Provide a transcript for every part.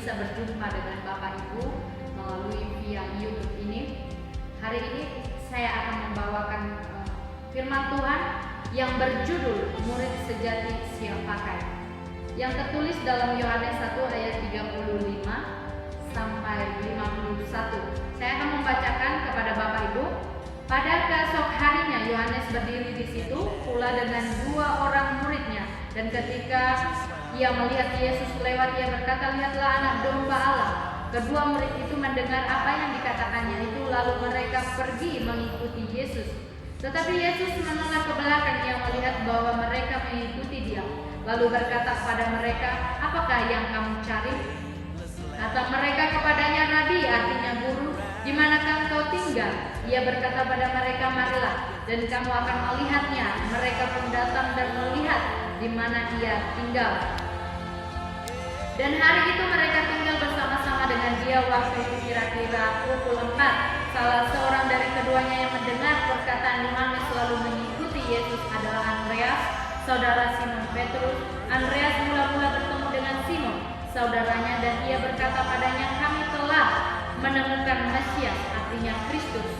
bisa berjumpa dengan Bapak Ibu melalui via YouTube ini. Hari ini saya akan membawakan firman Tuhan yang berjudul Murid Sejati Siap Pakai, yang tertulis dalam Yohanes 1 ayat 35 sampai 51. Saya akan membacakan kepada Bapak Ibu. Pada keesok harinya Yohanes berdiri di situ pula dengan 2 orang muridnya, dan ketika ia melihat Yesus lewat, ia berkata, "Lihatlah anak domba Allah." Kedua murid itu mendengar apa yang dikatakannya itu, lalu mereka pergi mengikuti Yesus. Tetapi Yesus menoleh ke belakang, ia melihat bahwa mereka mengikuti Dia, lalu berkata kepada mereka, "Apakah yang kamu cari?" Kata mereka kepadanya, "Rabi," artinya guru, "di manakah engkau tinggal?" Ia berkata pada mereka, "Marilah, dan kamu akan melihatnya." Mereka pun datang dan melihat di mana ia tinggal. Dan hari itu mereka tinggal bersama-sama dengan Dia. Waktu itu kira-kira pukul 4. Salah seorang dari keduanya yang mendengar perkataan Yohanes lalu mengikuti Yesus adalah Andreas, saudara Simon Petrus. Andreas mula-mula bertemu dengan Simon, saudaranya, dan ia berkata padanya, "Kami telah menemukan Mesias," artinya Kristus.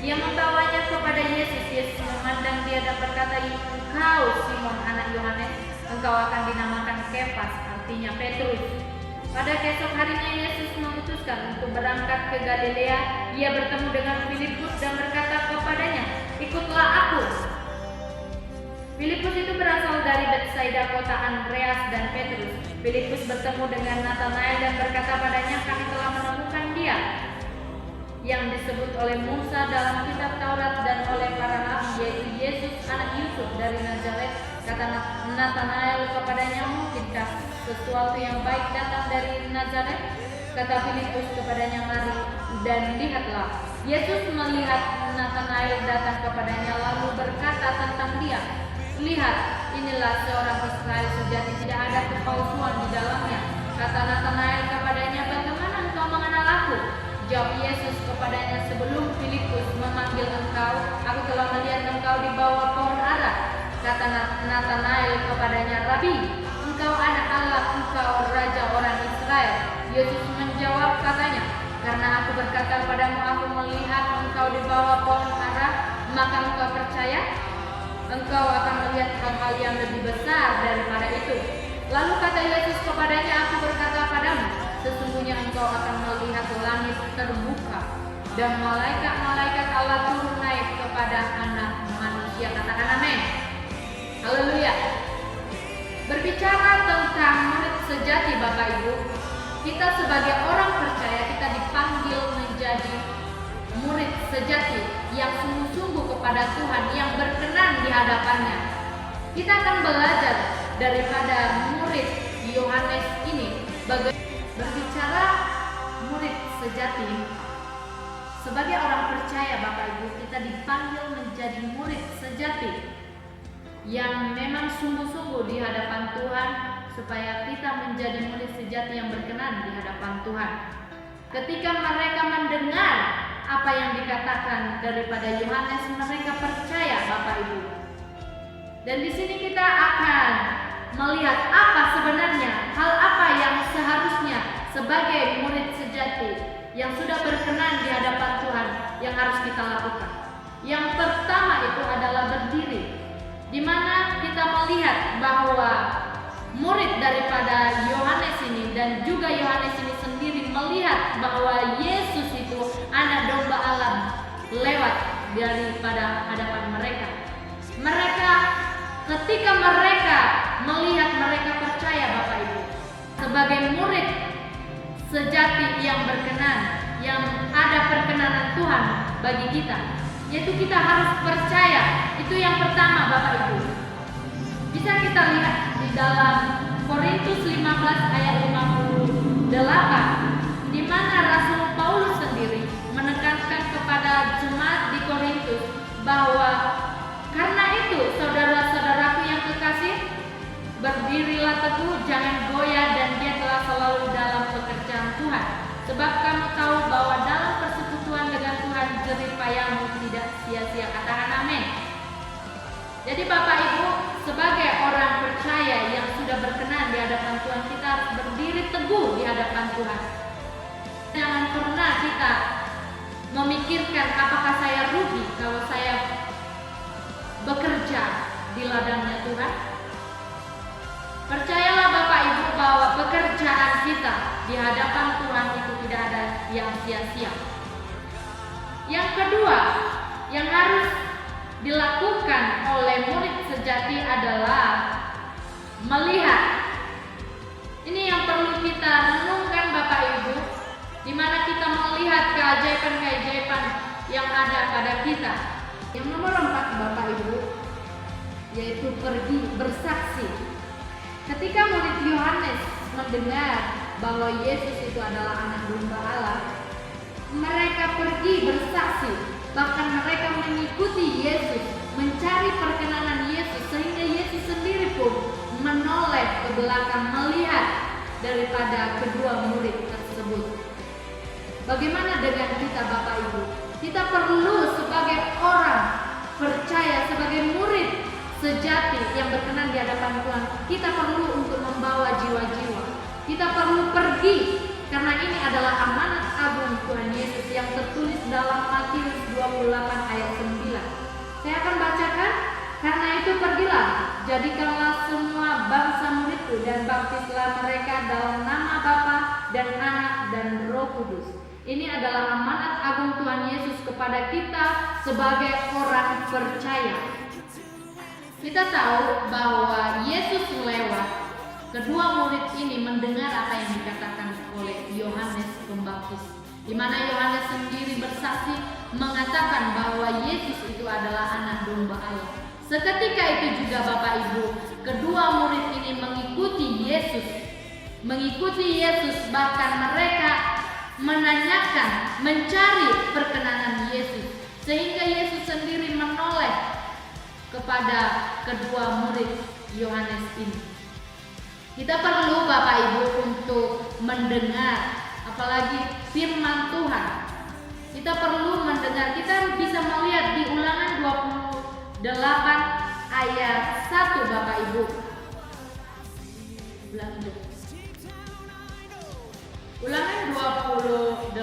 Ia membawanya kepada Yesus. Yesus memandang dia dan berkata, "Engkau Simon anak Yohanes, engkau akan dinamakan Kefas," artinya Petrus. Pada keesok harinya Yesus memutuskan untuk berangkat ke Galilea. Ia bertemu dengan Filipus dan berkata kepadanya, "Ikutlah aku." Filipus itu berasal dari Betsaida, kota Andreas dan Petrus. Filipus bertemu dengan Nathanael dan berkata padanya, "Kami telah menemukan Dia yang disebut oleh Musa dalam kitab Taurat dan oleh para nabi, yaitu Yesus anak Yusuf dari Nazaret." Kata Nathanael kepadanya, "Mungkinkah sesuatu yang baik datang dari Nazaret?" Kata Filipus kepadanya, "Mari dan lihatlah." Yesus melihat Nathanael datang kepadanya lalu berkata tentang dia, "Lihat, inilah seorang Israel sejati, tidak ada kepalsuan di dalamnya." Kata Nathanael kepadanya, "Bagaimana engkau mengenal aku?" Jawab Yesus kepadanya, "Sebelum Filipus memanggil engkau, aku telah melihat engkau di bawah pohon ara." Kata Nathanael kepadanya, "Rabi, engkau anak Allah, engkau raja orang Israel." Yesus menjawab katanya, "Karena aku berkata padamu, aku melihat engkau di bawah pohon ara, maka engkau percaya? Engkau akan melihat hal-hal yang lebih besar daripada itu." Lalu kata Yesus kepadanya, "Aku berkata padamu, sesungguhnya engkau akan melihat langit terbuka dan malaikat-malaikat Allah turun naik kepada Anak Manusia." Katakan amin. Haleluya. Berbicara tentang murid sejati, Bapak Ibu, kita sebagai orang percaya, kita dipanggil menjadi murid sejati yang sungguh-sungguh kepada Tuhan, yang berkenan di hadapannya. Kita akan belajar daripada murid Yohanes ini. Berbicara murid sejati, sebagai orang percaya, Bapak Ibu, kita dipanggil menjadi murid sejati yang memang sungguh-sungguh di hadapan Tuhan, supaya kita menjadi murid sejati yang berkenan di hadapan Tuhan. Ketika mereka mendengar apa yang dikatakan daripada Yohanes, mereka percaya, Bapak Ibu. Dan di sini kita akan melihat apa sebenarnya, hal apa yang seharusnya sebagai murid sejati yang sudah berkenan di hadapan Tuhan yang harus kita lakukan. Yang pertama itu adalah berdiri, di mana kita melihat bahwa murid daripada Yohanes ini dan juga Yohanes ini sendiri melihat bahwa Yesus itu anak domba Allah lewat daripada hadapan mereka. Ketika mereka melihat, mereka percaya, Bapak Ibu, sebagai murid sejati yang berkenan, yang ada perkenanan Tuhan bagi kita, yaitu kita harus percaya. Itu yang pertama, Bapak Ibu. Bisa kita lihat di dalam Korintus 15 ayat 58, di mana Rasul Paulus sendiri menekankan kepada jemaat di Korintus bahwa karena itu, saudara-saudaraku yang kekasih, berdirilah teguh, jangan goyah, dan dia telah selalu dalam pekerjaan Tuhan. Sebab kamu tahu bahwa dalam persekutuan dengan Tuhan jerih payahmu tidak sia-sia. Katakan amin. Jadi Bapak Ibu, sebagai orang percaya yang sudah berkenan di hadapan Tuhan, kita harus berdiri teguh di hadapan Tuhan. Jangan pernah kita memikirkan apakah saya rugi kalau saya bekerja di ladangnya Tuhan. Percayalah Bapak Ibu bahwa pekerjaan kita di hadapan Tuhan itu tidak ada yang sia-sia. Yang kedua yang harus dilakukan oleh murid sejati adalah melihat. Ini yang perlu kita renungkan Bapak Ibu, di mana kita melihat keajaiban-keajaiban yang ada pada kita. Yang nomor 4 Bapak Ibu, yaitu pergi bersaksi. Ketika murid Yohanes mendengar bahwa Yesus itu adalah anak domba Allah, mereka pergi bersaksi. Bahkan mereka mengikuti Yesus, mencari perkenanan Yesus, sehingga Yesus sendiri pun menoleh ke belakang melihat daripada kedua murid tersebut. Bagaimana dengan kita Bapak Ibu? Kita perlu sebagai orang percaya, sebagai murid sejati yang berkenan di hadapan Tuhan, kita perlu untuk membawa jiwa-jiwa. Kita perlu pergi, karena ini adalah amanat agung Tuhan Yesus yang tertulis dalam Matius 28 ayat 9. Saya akan bacakan. Karena itu pergilah, jadikanlah semua bangsa muridku dan baptislah mereka dalam nama Bapa dan Anak dan Roh Kudus. Ini adalah amanat agung Tuhan Yesus kepada kita sebagai orang percaya. Kita tahu bahwa Yesus lewat, kedua murid ini mendengar apa yang dikatakan oleh Yohanes Pembaptis, di mana Yohanes sendiri bersaksi mengatakan bahwa Yesus itu adalah anak domba Allah. Seketika itu juga Bapak Ibu, kedua murid ini mengikuti Yesus, bahkan mereka menanyakan, mencari perkenanan Yesus, sehingga Yesus sendiri menoleh kepada kedua murid Yohanes ini. Kita perlu Bapak Ibu untuk mendengar, apalagi firman Tuhan. Kita perlu mendengar, kita bisa melihat di Ulangan 28 ayat 1 Bapak Ibu. Ulangan 28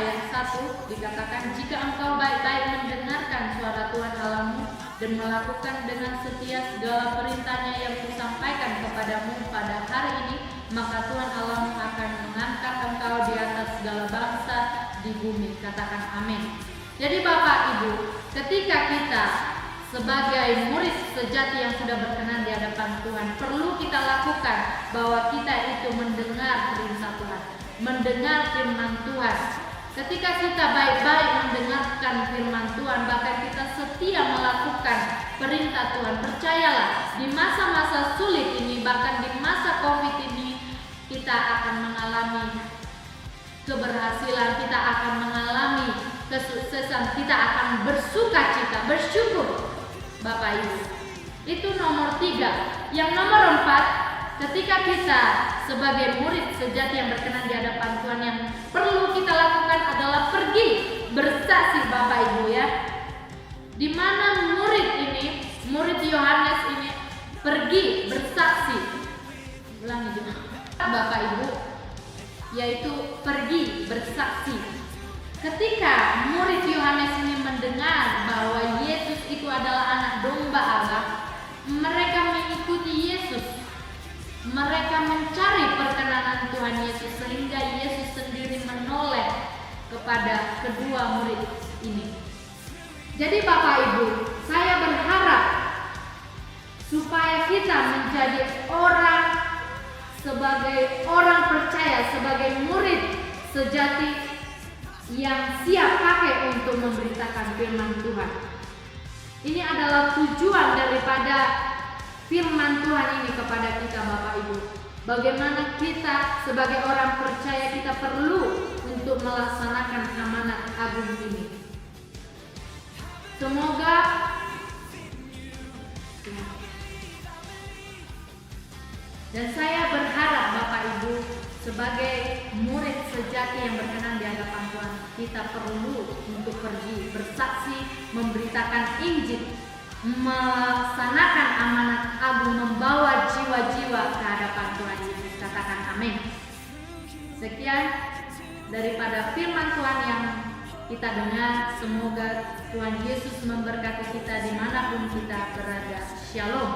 ayat 1 dikatakan, jika engkau baik-baik mendengarkan suara Tuhan Allahmu dan melakukan dengan setia segala perintahnya yang kusampaikan kepadamu pada hari ini, maka Tuhan Allahmu akan mengangkat engkau di atas segala bangsa di bumi. Katakan amin. Jadi Bapak Ibu, ketika kita sebagai murid sejati yang sudah berkenan di hadapan Tuhan, perlu kita lakukan bahwa kita itu mendengar perintah Tuhan, mendengar firman Tuhan. Ketika kita baik-baik mendengarkan firman Tuhan, bahkan kita setia melakukan perintah Tuhan, percayalah di masa-masa sulit ini, bahkan di masa COVID ini, kita akan mengalami keberhasilan, kita akan mengalami kesuksesan, kita akan bersukacita, bersyukur Bapak Ibu. Itu nomor 3. Yang nomor 4, ketika kita sebagai murid sejati yang berkenan di hadapan Tuhan, yang perlu kita lakukan adalah pergi bersaksi Bapak Ibu ya. Di mana murid Yohanes ini pergi bersaksi. Ulangi juga Bapak Ibu, yaitu pergi bersaksi. Ketika murid Yohanes ini mendengar bahwa Yesus itu adalah anak domba Allah, mereka mengikuti Yesus. Mereka mencari perkenanan Tuhan Yesus, sehingga Yesus sendiri menoleh kepada kedua murid ini. Jadi Bapak Ibu, saya berharap supaya kita menjadi orang, sebagai orang percaya, sebagai murid sejati yang siap pakai untuk memberitakan firman Tuhan. Ini adalah tujuan daripada firman Tuhan ini kepada kita Bapak Ibu. Bagaimana kita sebagai orang percaya, kita perlu untuk melaksanakan amanat agung ini. Semoga dan saya berharap Bapak Ibu, sebagai murid sejati yang berkenan di hadapan Tuhan, kita perlu untuk pergi bersaksi, memberitakan Injil, melaksanakan amanat agung, membawa jiwa-jiwa ke katakan amin. Sekian daripada firman Tuhan yang kita dengar. Semoga Tuhan Yesus memberkati kita dimanapun kita berada. Shalom.